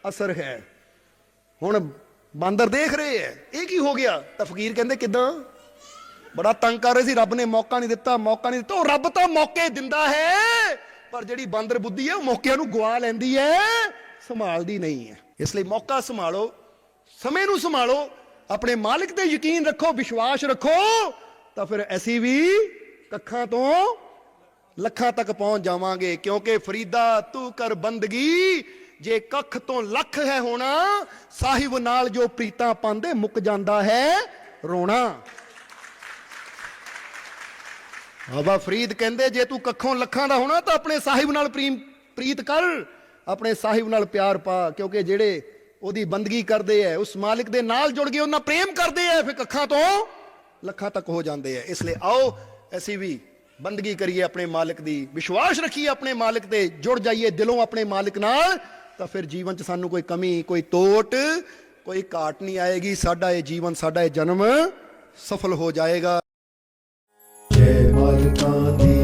असर है। हुण बांदर देख रहे है ये की हो गया, तो फकीर कहंदे किदां, बड़ा तंग कर रहे सी, रब ने मौका नहीं दिता, मौका नहीं दिता। वो रब तो मौके दिंदा है, पर जिहड़ी बांदर बुद्धि है वो मौकिਆਂ ਨੂੰ गवा लैंदी है, संभालदी नहीं है। इसलिए मौका संभालो, समय ਨੂੰ ਸੰਭਾਲੋ, ਆਪਣੇ ਮਾਲਿਕ ਤੇ ਯਕੀਨ ਰੱਖੋ, ਵਿਸ਼ਵਾਸ ਰੱਖੋ, ਤਾਂ ਫਿਰ ਅਸੀਂ ਵੀ ਕੱਖਾਂ ਤੋਂ ਲੱਖਾਂ ਤੱਕ ਪਹੁੰਚ ਜਾਵਾਂਗੇ। ਕਿਉਂਕਿ ਫਰੀਦਾ ਤੂੰ ਕਰ ਬੰਦਗੀ, ਜੇ ਕੱਖ ਤੋਂ ਲੱਖ ਹੈ ਹੋਣਾ, ਸਾਹਿਬ ਨਾਲ ਜੋ ਪ੍ਰੀਤਾਂ ਪਾਉਂਦੇ ਮੁੱਕ ਜਾਂਦਾ ਹੈ ਰੋਣਾ। ਬਾਬਾ ਫਰੀਦ ਕਹਿੰਦੇ ਜੇ ਤੂੰ ਕੱਖੋਂ ਲੱਖਾਂ ਦਾ ਹੋਣਾ ਤਾਂ ਆਪਣੇ ਸਾਹਿਬ ਨਾਲ ਪ੍ਰੀਤ ਕਰ, ਆਪਣੇ ਸਾਹਿਬ ਨਾਲ ਪਿਆਰ ਪਾ, ਕਿਉਂਕਿ ਜਿਹੜੇ ਉਹਦੀ ਬੰਦਗੀ ਕਰਦੇ ਐ, ਉਸ ਮਾਲਿਕ ਦੇ ਨਾਲ ਜੁੜ ਕੇ ਉਹਨਾਂ ਪ੍ਰੇਮ ਕਰਦੇ ਐ, ਫਿਰ ਕੱਖਾਂ ਤੋਂ ਲੱਖਾਂ ਤੱਕ ਹੋ ਜਾਂਦੇ ਐ। ਇਸ ਲਈ ਆਓ ਅਸੀਂ ਵੀ ਬੰਦਗੀ ਕਰੀਏ ਆਪਣੇ ਮਾਲਿਕ ਦੀ, ਵਿਸ਼ਵਾਸ ਰੱਖੀਏ ਆਪਣੇ ਮਾਲਿਕ ਤੇ, ਜੁੜ ਜਾਈਏ ਦਿਲੋਂ ਆਪਣੇ ਮਾਲਿਕ ਨਾਲ, ਤਾਂ ਫਿਰ ਜੀਵਨ 'ਚ ਸਾਨੂੰ ਕੋਈ ਕਮੀ, ਕੋਈ ਤੋਟ, ਕੋਈ ਘਾਟ ਨਹੀਂ ਆਏਗੀ। ਸਾਡਾ ਇਹ ਜੀਵਨ, ਸਾਡਾ ਇਹ ਜਨਮ ਸਫਲ ਹੋ ਜਾਏਗਾ। जय माता दी।